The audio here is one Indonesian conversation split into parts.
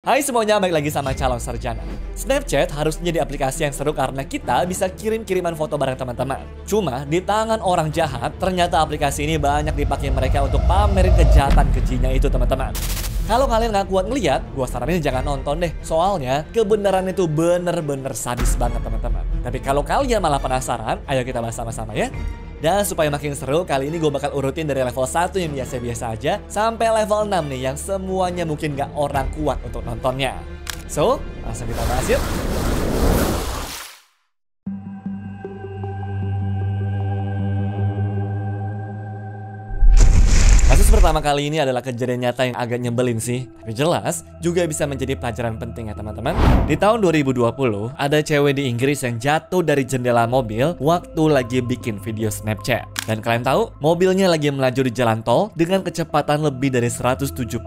Hai semuanya, balik lagi sama Calon Sarjana. Snapchat harus jadi aplikasi yang seru karena kita bisa kirim-kiriman foto bareng teman-teman. Cuma di tangan orang jahat, ternyata aplikasi ini banyak dipakai mereka untuk pamerin kejahatan kejinya itu teman-teman. Kalau kalian nggak kuat ngeliat, gua saranin jangan nonton deh. Soalnya kebenaran itu bener-bener sadis banget teman-teman. Tapi kalau kalian malah penasaran, ayo kita bahas sama-sama ya. Dan supaya makin seru, kali ini gue bakal urutin dari level 1 yang biasa-biasa aja sampai level 6 nih yang semuanya mungkin gak orang kuat untuk nontonnya. So, langsung kita bahas yuk. Kasus pertama kali ini adalah kejadian nyata yang agak nyebelin sih. Tapi jelas, juga bisa menjadi pelajaran penting ya teman-teman. Di tahun 2020, ada cewek di Inggris yang jatuh dari jendela mobil waktu lagi bikin video Snapchat. Dan kalian tahu, mobilnya lagi melaju di jalan tol dengan kecepatan lebih dari 177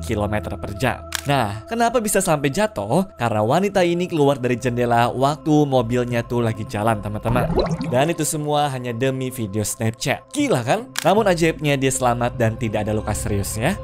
km per jam. Nah, kenapa bisa sampai jatuh? Karena wanita ini keluar dari jendela waktu mobilnya tuh lagi jalan teman-teman. Dan itu semua hanya demi video Snapchat. Gila kan? Namun ajaibnya dia selamat dan tidak ada luka serius ya.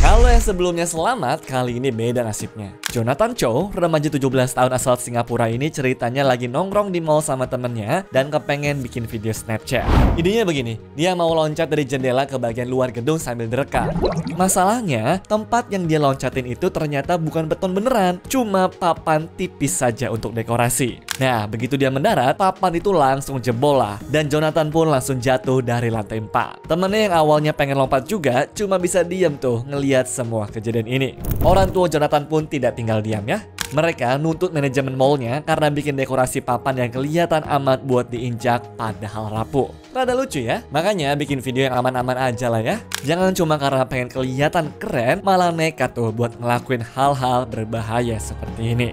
Kalau yang sebelumnya selamat, kali ini beda nasibnya. Jonathan Chow, remaja 17 tahun asal Singapura ini ceritanya lagi nongkrong di mall sama temennya dan kepengen bikin video Snapchat. Idenya begini, dia mau loncat dari jendela ke bagian luar gedung sambil direkam. Masalahnya, tempat yang dia loncatin itu ternyata bukan beton beneran, cuma papan tipis saja untuk dekorasi. Nah, begitu dia mendarat, papan itu langsung jebol lah, dan Jonathan pun langsung jatuh dari lantai 4. Temennya yang awalnya pengen lompat juga, cuma bisa diem tuh ngeliat semua kejadian ini. Orang tua Jonathan pun tidak tinggal diam ya. Mereka nuntut manajemen mallnya karena bikin dekorasi papan yang kelihatan amat buat diinjak padahal rapuh. Rada lucu ya? Makanya bikin video yang aman-aman aja lah ya. Jangan cuma karena pengen kelihatan keren, malah nekat tuh buat ngelakuin hal-hal berbahaya seperti ini.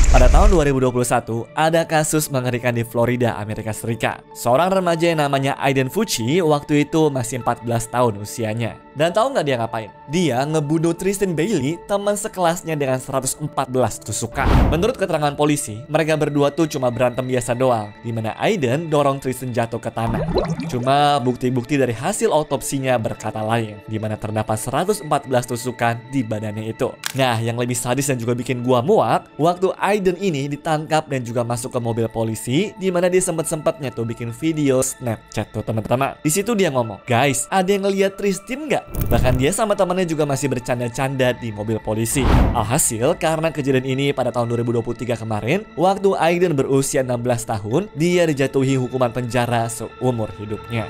Pada tahun 2021, ada kasus mengerikan di Florida, Amerika Serikat. Seorang remaja yang namanya Aiden Fucci waktu itu masih 14 tahun usianya. Dan tahu nggak dia ngapain? Dia ngebunuh Tristan Bailey, teman sekelasnya dengan 114 tusukan. Menurut keterangan polisi, mereka berdua tuh cuma berantem biasa doang, di mana Aiden dorong Tristan jatuh ke tanah. Cuma bukti-bukti dari hasil autopsinya berkata lain, di mana terdapat 114 tusukan di badannya itu. Nah, yang lebih sadis dan juga bikin gua muak, waktu Aiden ini ditangkap dan juga masuk ke mobil polisi, di mana dia sempet-sempetnya tuh bikin video Snapchat tuh teman-teman. Di situ dia ngomong, guys, ada yang ngeliat Tristan nggak? Bahkan dia sama temannya juga masih bercanda-canda di mobil polisi. Alhasil, karena kejadian ini pada tahun 2023 kemarin, waktu Aiden berusia 16 tahun, dia dijatuhi hukuman penjara seumur hidupnya.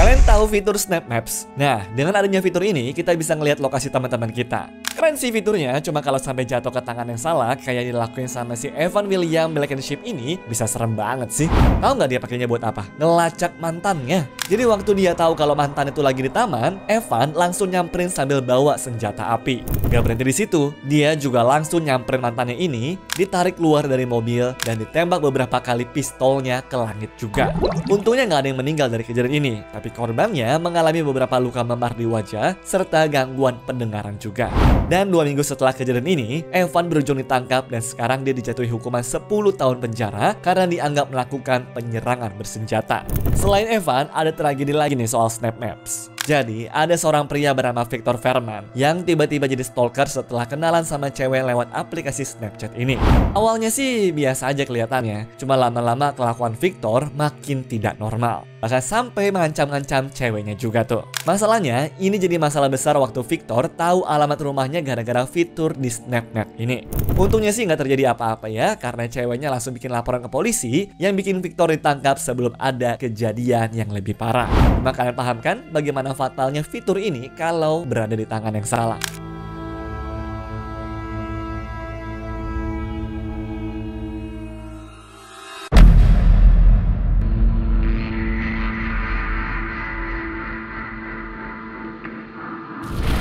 Kalian tahu fitur Snap Maps? Nah, dengan adanya fitur ini, kita bisa ngelihat lokasi teman-teman kita. Keren sih fiturnya, cuma kalau sampai jatuh ke tangan yang salah, kayak dilakuin sama si Evan William Blankenship ini, bisa serem banget sih. Tahu nggak dia pakainya buat apa? Ngelacak mantannya. Jadi waktu dia tahu kalau mantan itu lagi di taman, Evan langsung nyamperin sambil bawa senjata api. Gak berhenti di situ, dia juga langsung nyamperin mantannya ini, ditarik keluar dari mobil, dan ditembak beberapa kali pistolnya ke langit juga. Untungnya nggak ada yang meninggal dari kejadian ini, tapi korbannya mengalami beberapa luka memar di wajah serta gangguan pendengaran juga. Dan 2 minggu setelah kejadian ini, Evan berujung ditangkap dan sekarang dia dijatuhi hukuman 10 tahun penjara karena dianggap melakukan penyerangan bersenjata. Selain Evan, ada tragedi lagi nih soal Snap Maps. Jadi, ada seorang pria bernama Victor Verman yang tiba-tiba jadi stalker setelah kenalan sama cewek lewat aplikasi Snapchat ini. Awalnya sih biasa aja kelihatannya, cuma lama-lama kelakuan Victor makin tidak normal. Bahkan sampai mengancam-ngancam ceweknya juga tuh. Masalahnya, ini jadi masalah besar waktu Victor tahu alamat rumahnya gara-gara fitur di Snap Map ini. Untungnya sih nggak terjadi apa-apa ya, karena ceweknya langsung bikin laporan ke polisi yang bikin Victor ditangkap sebelum ada kejadian yang lebih parah. Cuma kalian paham kan bagaimana fatalnya fitur ini kalau berada di tangan yang salah?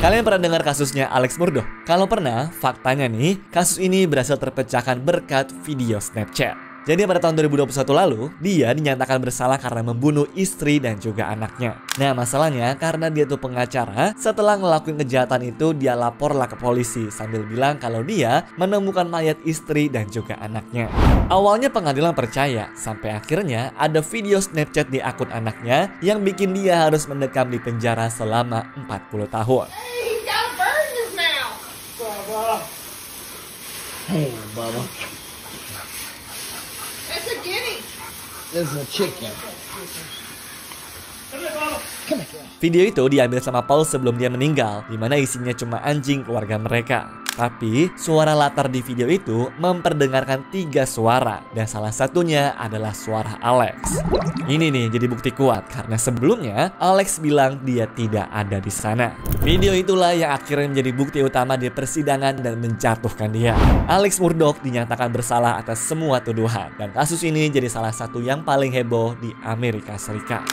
Kalian pernah dengar kasusnya Alex Murdaugh? Kalau pernah, faktanya nih, kasus ini berhasil terpecahkan berkat video Snapchat. Jadi pada tahun 2021 lalu, dia dinyatakan bersalah karena membunuh istri dan juga anaknya. Nah masalahnya karena dia tuh pengacara, setelah ngelakuin kejahatan itu dia laporlah ke polisi sambil bilang kalau dia menemukan mayat istri dan juga anaknya. Awalnya pengadilan percaya, sampai akhirnya ada video Snapchat di akun anaknya yang bikin dia harus mendekam di penjara selama 40 tahun. He's got a bird in his mouth. Bubba. Hey, Bubba. That's a guinea. This is a chicken. Come here. Video itu diambil sama Paul sebelum dia meninggal, di mana isinya cuma anjing keluarga mereka. Tapi suara latar di video itu memperdengarkan 3 suara dan salah satunya adalah suara Alex. Ini nih jadi bukti kuat karena sebelumnya Alex bilang dia tidak ada di sana. Video itulah yang akhirnya menjadi bukti utama di persidangan dan menjatuhkan dia. Alex Murdaugh dinyatakan bersalah atas semua tuduhan dan kasus ini jadi salah satu yang paling heboh di Amerika Serikat.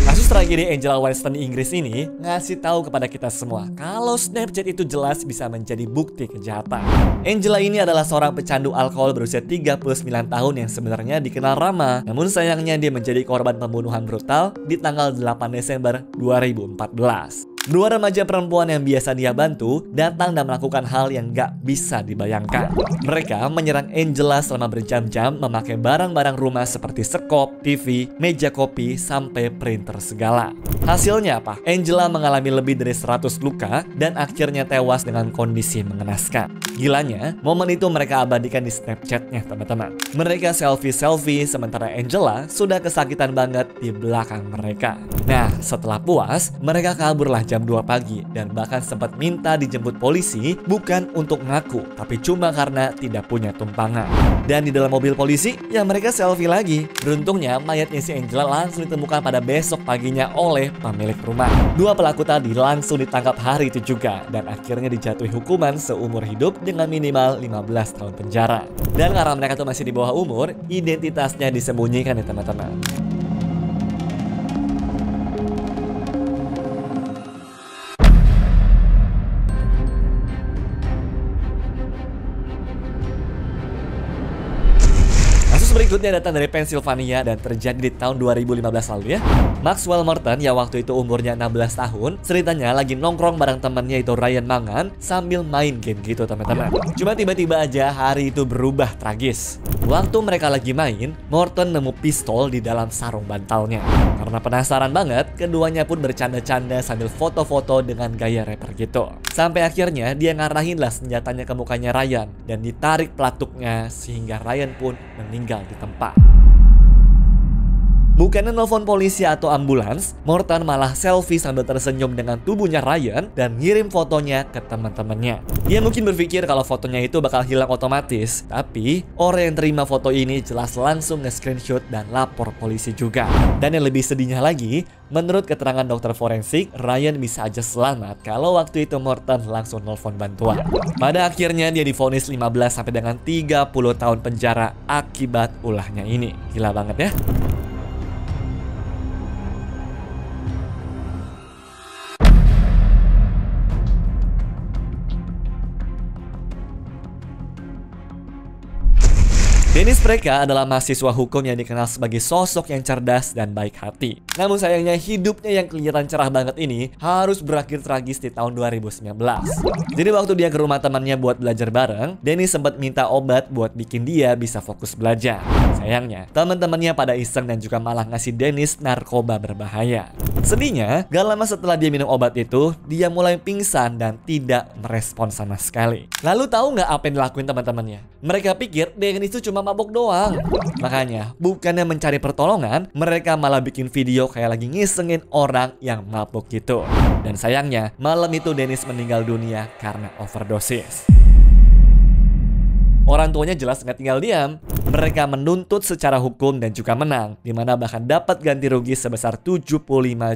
Kasus tragedi Angela Weinstein di Inggris ini ngasih tahu kepada kita semua kalau Snapchat itu jelas bisa menjadi bukti kejahatan. Angela ini adalah seorang pecandu alkohol berusia 39 tahun yang sebenarnya dikenal ramah. Namun sayangnya dia menjadi korban pembunuhan brutal di tanggal 8 Desember 2014. Dua remaja perempuan yang biasa dia bantu datang dan melakukan hal yang gak bisa dibayangkan. Mereka menyerang Angela selama berjam-jam memakai barang-barang rumah seperti sekop, TV, meja kopi, sampai printer segala. Hasilnya apa? Angela mengalami lebih dari 100 luka dan akhirnya tewas dengan kondisi mengenaskan. Gilanya, momen itu mereka abadikan di Snapchatnya teman-teman. Mereka selfie-selfie sementara Angela sudah kesakitan banget di belakang mereka. Nah, setelah puas, mereka kaburlah jam 2 pagi dan bahkan sempat minta dijemput polisi bukan untuk ngaku, tapi cuma karena tidak punya tumpangan. Dan di dalam mobil polisi, ya mereka selfie lagi. Beruntungnya mayatnya si Angela langsung ditemukan pada besok paginya oleh pemilik rumah. Dua pelaku tadi langsung ditangkap hari itu juga dan akhirnya dijatuhi hukuman seumur hidup dengan minimal 15 tahun penjara. Dan karena mereka tuh masih di bawah umur, identitasnya disembunyikan ya teman-teman. Berikutnya datang dari Pennsylvania dan terjadi di tahun 2015 lalu ya. Maxwell Morton yang waktu itu umurnya 16 tahun, ceritanya lagi nongkrong bareng temannya itu Ryan Mangan sambil main game gitu teman-teman. Cuma tiba-tiba aja hari itu berubah tragis. Waktu mereka lagi main, Morton nemu pistol di dalam sarung bantalnya. Karena penasaran banget, keduanya pun bercanda-canda sambil foto-foto dengan gaya rapper gitu. Sampai akhirnya dia ngarahin lah senjatanya ke mukanya Ryan dan ditarik pelatuknya sehingga Ryan pun meninggal di tempat. Bukannya nelfon polisi atau ambulans, Morton malah selfie sambil tersenyum dengan tubuhnya Ryan dan ngirim fotonya ke teman-temannya. Dia mungkin berpikir kalau fotonya itu bakal hilang otomatis, tapi orang yang terima foto ini jelas langsung nge-screenshot dan lapor polisi juga. Dan yang lebih sedihnya lagi, menurut keterangan dokter forensik, Ryan bisa aja selamat kalau waktu itu Morton langsung nelfon bantuan. Pada akhirnya dia divonis 15 sampai dengan 30 tahun penjara akibat ulahnya ini. Gila banget ya. Dennis Prager adalah mahasiswa hukum yang dikenal sebagai sosok yang cerdas dan baik hati. Namun sayangnya hidupnya yang kelihatan cerah banget ini harus berakhir tragis di tahun 2019. Jadi waktu dia ke rumah temannya buat belajar bareng, Dennis sempat minta obat buat bikin dia bisa fokus belajar. Sayangnya, teman-temannya pada iseng dan juga malah ngasih Dennis narkoba berbahaya. Sedihnya, gak lama setelah dia minum obat itu, dia mulai pingsan dan tidak merespon sama sekali. Lalu tahu nggak apa yang dilakuin teman-temannya? Mereka pikir Dennis itu cuma mabok doang. Makanya, bukannya mencari pertolongan, mereka malah bikin video kayak lagi ngisengin orang yang mabok gitu. Dan sayangnya, malam itu Dennis meninggal dunia karena overdosis. Orang tuanya jelas nggak tinggal diam. Mereka menuntut secara hukum dan juga menang, di mana bahkan dapat ganti rugi sebesar 75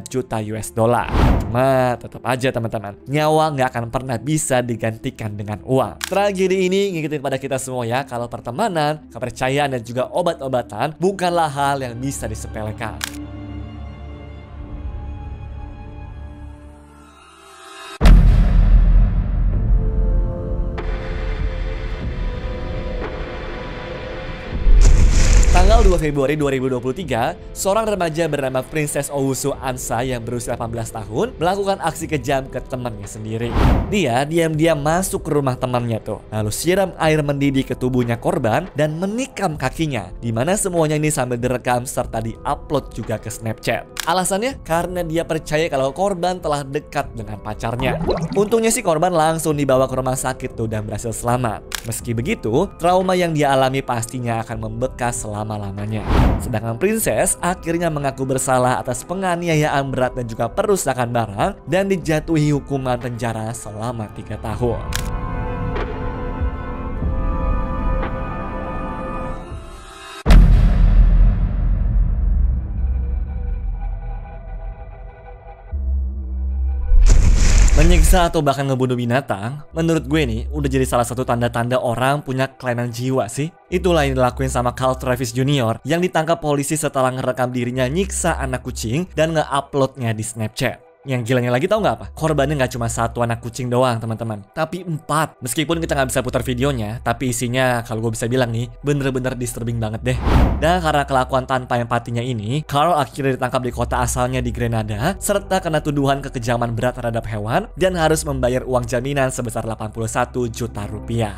juta US dollar. Cuma tetap aja teman-teman, nyawa nggak akan pernah bisa digantikan dengan uang. Tragedi ini ngingetin pada kita semua ya, kalau pertemanan, kepercayaan dan juga obat-obatan bukanlah hal yang bisa disepelekan. Tanggal 2 Februari 2023, seorang remaja bernama Princess Owusu Ansa yang berusia 18 tahun melakukan aksi kejam ke temannya sendiri. Dia diam-diam masuk ke rumah temannya tuh, lalu siram air mendidih ke tubuhnya korban dan menikam kakinya, di mana semuanya ini sambil direkam serta diupload juga ke Snapchat. Alasannya karena dia percaya kalau korban telah dekat dengan pacarnya. Untungnya sih korban langsung dibawa ke rumah sakit tuh dan berhasil selamat. Meski begitu, trauma yang dia alami pastinya akan membekas selama-lamanya. Sedangkan Princess akhirnya mengaku bersalah atas penganiayaan berat dan juga perusakan barang dan dijatuhi hukuman penjara selama 3 tahun. Menyiksa atau bahkan ngebunuh binatang, menurut gue nih udah jadi salah satu tanda-tanda orang punya kelainan jiwa sih. Itulah yang dilakuin sama Carl Travis Jr. yang ditangkap polisi setelah ngerekam dirinya nyiksa anak kucing dan nge-uploadnya di Snapchat. Yang gilanya lagi tau nggak apa? Korbannya nggak cuma 1 anak kucing doang teman-teman, tapi 4. Meskipun kita nggak bisa putar videonya, tapi isinya kalau gue bisa bilang nih bener-bener disturbing banget deh. Dan karena kelakuan tanpa empatinya ini, Carl akhirnya ditangkap di kota asalnya di Grenada, serta kena tuduhan kekejaman berat terhadap hewan dan harus membayar uang jaminan sebesar 81 juta rupiah.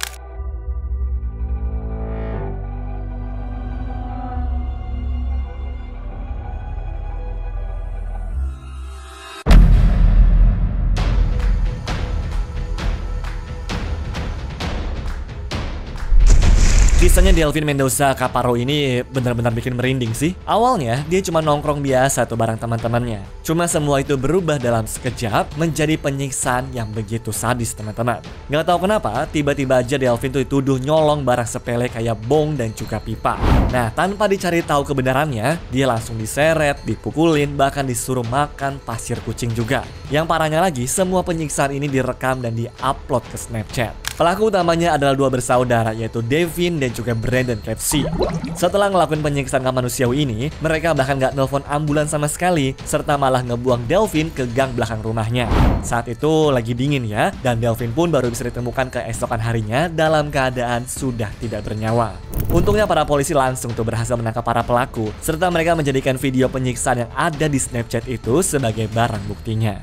Kisahnya Delvin Mendoza Caparo ini benar-benar bikin merinding sih. Awalnya dia cuma nongkrong biasa tuh bareng teman-temannya. Cuma semua itu berubah dalam sekejap menjadi penyiksaan yang begitu sadis teman-teman. Gak tahu kenapa tiba-tiba aja Delvin tuh dituduh nyolong barang sepele kayak bong dan juga pipa. Nah tanpa dicari tahu kebenarannya, dia langsung diseret, dipukulin, bahkan disuruh makan pasir kucing juga. Yang parahnya lagi, semua penyiksaan ini direkam dan diupload ke Snapchat. Pelaku utamanya adalah 2 bersaudara, yaitu Devin dan juga Brandon Kepsi. Setelah ngelakuin penyiksaan manusiawi ini, mereka bahkan gak nelpon ambulans sama sekali, serta malah ngebuang Delvin ke gang belakang rumahnya. Saat itu lagi dingin ya, dan Delvin pun baru bisa ditemukan keesokan harinya dalam keadaan sudah tidak bernyawa. Untungnya para polisi langsung tuh berhasil menangkap para pelaku, serta mereka menjadikan video penyiksaan yang ada di Snapchat itu sebagai barang buktinya.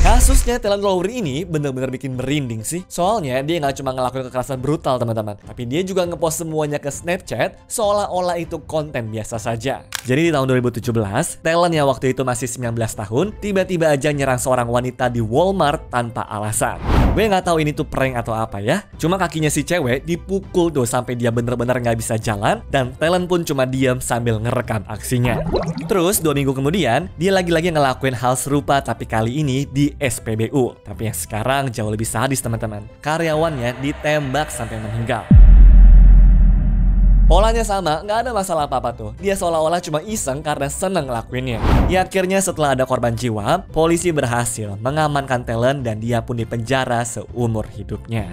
Kasusnya Taylor Lowry ini bener-bener bikin merinding sih. Soalnya dia nggak cuma ngelakuin kekerasan brutal teman-teman, tapi dia juga ngepost semuanya ke Snapchat seolah-olah itu konten biasa saja. Jadi di tahun 2017, Taylor yang waktu itu masih 19 tahun tiba-tiba aja nyerang seorang wanita di Walmart tanpa alasan. Gue nggak tahu ini tuh prank atau apa ya. Cuma kakinya si cewek dipukul tuh sampai dia bener-bener nggak bisa jalan, dan Taylor pun cuma diam sambil ngerekam aksinya. Terus 2 minggu kemudian dia lagi-lagi ngelakuin hal serupa, tapi kali ini di SPBU. Tapi yang sekarang jauh lebih sadis teman-teman. Karyawannya ditembak sampai meninggal. Polanya sama, nggak ada masalah apa-apa tuh. Dia seolah-olah cuma iseng karena seneng ngelakuinnya. Ya akhirnya setelah ada korban jiwa, polisi berhasil mengamankan Taylor dan dia pun dipenjara seumur hidupnya.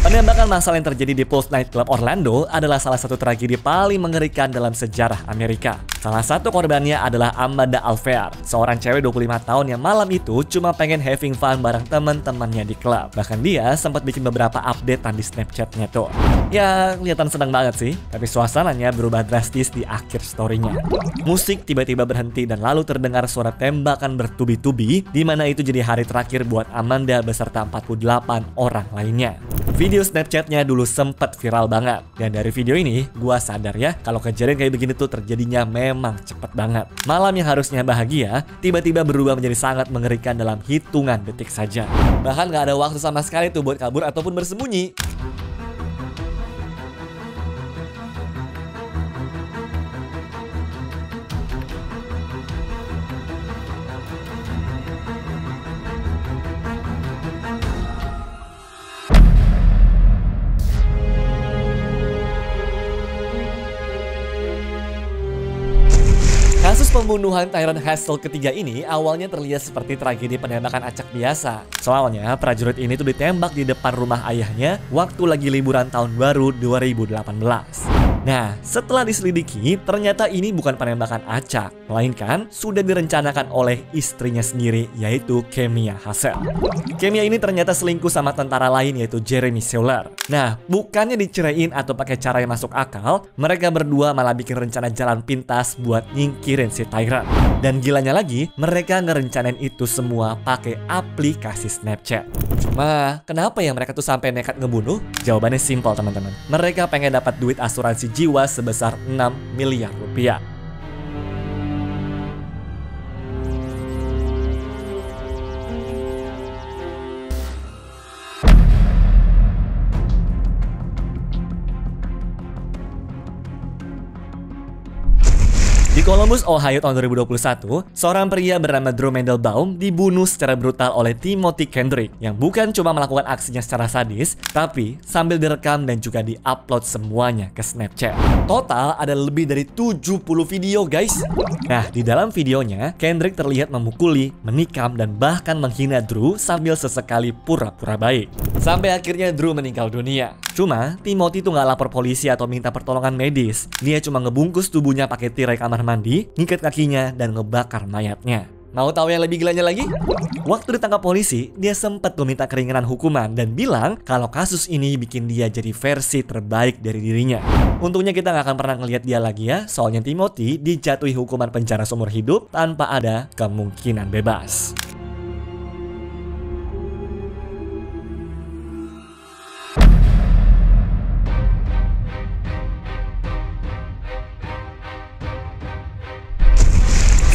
Penembakan masalah yang terjadi di Pulse Nightclub Orlando adalah salah satu tragedi paling mengerikan dalam sejarah Amerika. Salah satu korbannya adalah Amanda Alvear, seorang cewek 25 tahun yang malam itu cuma pengen having fun bareng teman-temannya di klub. Bahkan dia sempat bikin beberapa updatean di Snapchatnya tuh. Ya, kelihatan senang banget sih, tapi suasananya berubah drastis di akhir storynya. Musik tiba-tiba berhenti dan lalu terdengar suara tembakan bertubi-tubi, di mana itu jadi hari terakhir buat Amanda beserta 48 orang lainnya. Video Snapchatnya dulu sempet viral banget, dan dari video ini gua sadar ya kalau kejadian kayak begini tuh terjadinya memang cepet banget. Malam yang harusnya bahagia tiba-tiba berubah menjadi sangat mengerikan dalam hitungan detik saja. Bahkan gak ada waktu sama sekali tuh buat kabur ataupun bersembunyi. Kasus pembunuhan Tyrone Hassel ketiga ini awalnya terlihat seperti tragedi penembakan acak biasa. Soalnya prajurit ini tuh ditembak di depan rumah ayahnya waktu lagi liburan tahun baru 2018. Nah, setelah diselidiki, ternyata ini bukan penembakan acak, melainkan sudah direncanakan oleh istrinya sendiri, yaitu Kemia Hassel. Kemia ini ternyata selingkuh sama tentara lain, yaitu Jeremy Sewler. Nah, bukannya dicerain atau pakai cara yang masuk akal, mereka berdua malah bikin rencana jalan pintas buat nyingkirin si Tyrone. Dan gilanya lagi, mereka ngerencanain itu semua pakai aplikasi Snapchat. Cuma, kenapa ya mereka tuh sampai nekat ngebunuh? Jawabannya simpel teman-teman. Mereka pengen dapat duit asuransi jiwa sebesar 6 miliar rupiah. Di Columbus, Ohio tahun 2021, seorang pria bernama Drew Mandelbaum dibunuh secara brutal oleh Timothy Kendrick yang bukan cuma melakukan aksinya secara sadis, tapi sambil direkam dan juga diupload semuanya ke Snapchat. Total ada lebih dari 70 video guys. Nah, di dalam videonya, Kendrick terlihat memukuli, menikam, dan bahkan menghina Drew sambil sesekali pura-pura baik. Sampai akhirnya Drew meninggal dunia. Cuma, Timothy tuh nggak lapor polisi atau minta pertolongan medis. Dia cuma ngebungkus tubuhnya pakai tirai kamar mandi, ngikat kakinya, dan ngebakar mayatnya. Mau tahu yang lebih gilanya lagi? Waktu ditangkap polisi, dia sempat meminta keringanan hukuman dan bilang kalau kasus ini bikin dia jadi versi terbaik dari dirinya. Untungnya kita nggak akan pernah ngelihat dia lagi ya, soalnya Timothy dijatuhi hukuman penjara seumur hidup tanpa ada kemungkinan bebas.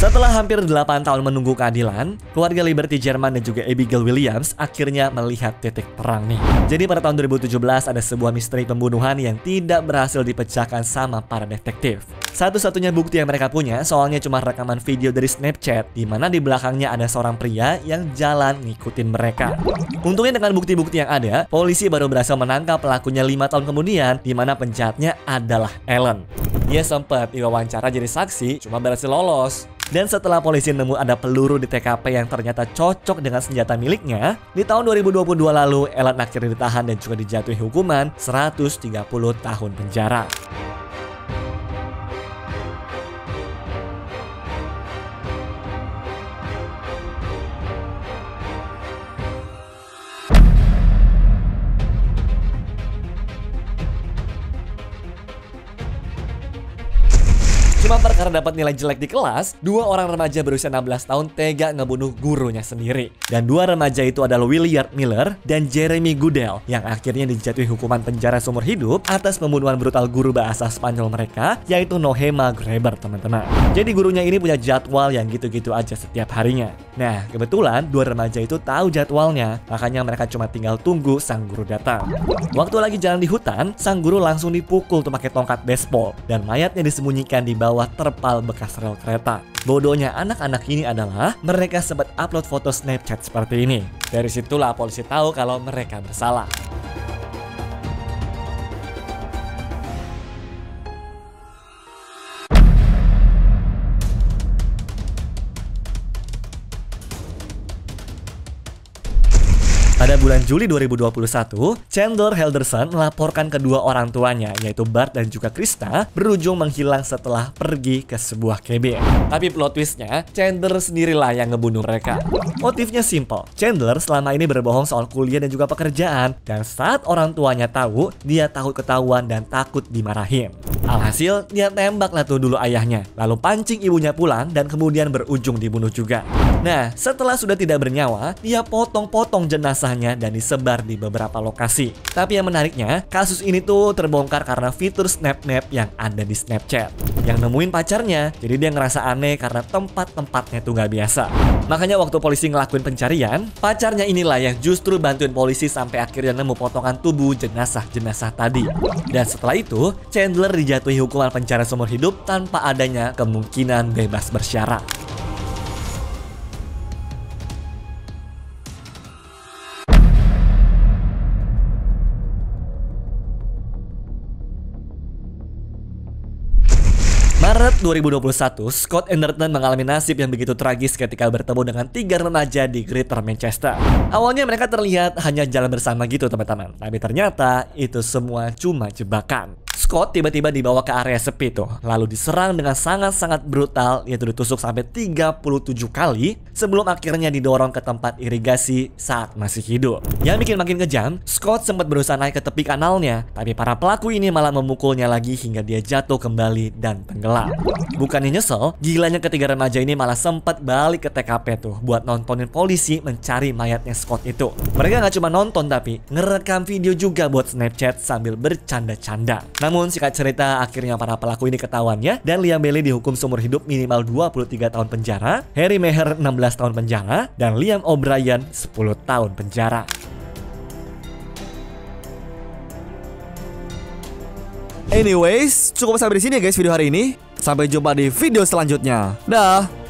Setelah hampir 8 tahun menunggu keadilan, keluarga Liberty German dan juga Abigail Williams akhirnya melihat titik terang nih. Jadi pada tahun 2017 ada sebuah misteri pembunuhan yang tidak berhasil dipecahkan sama para detektif. Satu-satunya bukti yang mereka punya soalnya cuma rekaman video dari Snapchat, di mana di belakangnya ada seorang pria yang jalan ngikutin mereka. Untungnya dengan bukti-bukti yang ada, polisi baru berhasil menangkap pelakunya 5 tahun kemudian, di mana penjahatnya adalah Ellen. Dia sempat diwawancara jadi saksi, cuma berhasil lolos. Dan setelah polisi nemu ada peluru di TKP yang ternyata cocok dengan senjata miliknya, di tahun 2022 lalu Ellen akhirnya ditahan dan juga dijatuhi hukuman 130 tahun penjara. Cuma perkara dapat nilai jelek di kelas, 2 orang remaja berusia 16 tahun tega ngebunuh gurunya sendiri. Dan 2 remaja itu adalah William Miller dan Jeremy Goodell yang akhirnya dijatuhi hukuman penjara seumur hidup atas pembunuhan brutal guru bahasa Spanyol mereka, yaitu Nohema Greber, teman-teman. Jadi gurunya ini punya jadwal yang gitu-gitu aja setiap harinya. Nah, kebetulan 2 remaja itu tahu jadwalnya, makanya mereka cuma tinggal tunggu sang guru datang. Waktu lagi jalan di hutan, sang guru langsung dipukul tuh pakai tongkat baseball dan mayatnya disembunyikan di bawah terpal bekas rel kereta. Bodohnya anak-anak ini adalah mereka sempat upload foto Snapchat seperti ini. Dari situlah polisi tahu kalau mereka bersalah. Pada Pada bulan Juli 2021, Chandler Henderson melaporkan kedua orang tuanya, yaitu Bart dan juga Krista, berujung menghilang setelah pergi ke sebuah cabin. Tapi plot twistnya, Chandler sendirilah yang ngebunuh mereka. Motifnya simple. Chandler selama ini berbohong soal kuliah dan juga pekerjaan, dan saat orang tuanya tahu, dia takut ketahuan dan takut dimarahin. Alhasil, dia tembaklah tuh dulu ayahnya, lalu pancing ibunya pulang dan kemudian berujung dibunuh juga. Nah, setelah sudah tidak bernyawa, dia potong-potong jenazahnya dan disebar di beberapa lokasi. Tapi yang menariknya, kasus ini tuh terbongkar karena fitur SnapMap yang ada di Snapchat. Yang nemuin pacarnya, jadi dia ngerasa aneh karena tempat-tempatnya tuh nggak biasa. Makanya waktu polisi ngelakuin pencarian, pacarnya inilah yang justru bantuin polisi sampai akhirnya nemu potongan tubuh jenazah-jenazah tadi. Dan setelah itu, Chandler dijatuhi hukuman penjara seumur hidup tanpa adanya kemungkinan bebas bersyarat. Maret 2021, Scott Anderton mengalami nasib yang begitu tragis ketika bertemu dengan 3 remaja di Greater Manchester. Awalnya mereka terlihat hanya jalan bersama gitu teman-teman, tapi ternyata itu semua cuma jebakan. Scott tiba-tiba dibawa ke area sepi tuh, lalu diserang dengan sangat-sangat brutal, yaitu ditusuk sampai 37 kali sebelum akhirnya didorong ke tempat irigasi saat masih hidup. Yang bikin makin kejam, Scott sempat berusaha naik ke tepi kanalnya, tapi para pelaku ini malah memukulnya lagi hingga dia jatuh kembali dan tenggelam. Bukannya nyesel, gilanya ketiga remaja ini malah sempat balik ke TKP tuh buat nontonin polisi mencari mayatnya Scott itu. Mereka nggak cuma nonton tapi ngerekam video juga buat Snapchat sambil bercanda-canda. Namun singkat cerita, akhirnya para pelaku ini ketahuannya dan Liam Bailey dihukum seumur hidup minimal 23 tahun penjara, Harry Meher 16 tahun penjara, dan Liam O'Brien 10 tahun penjara. Anyways, cukup sampai di sini ya guys video hari ini. Sampai jumpa di video selanjutnya. Dah.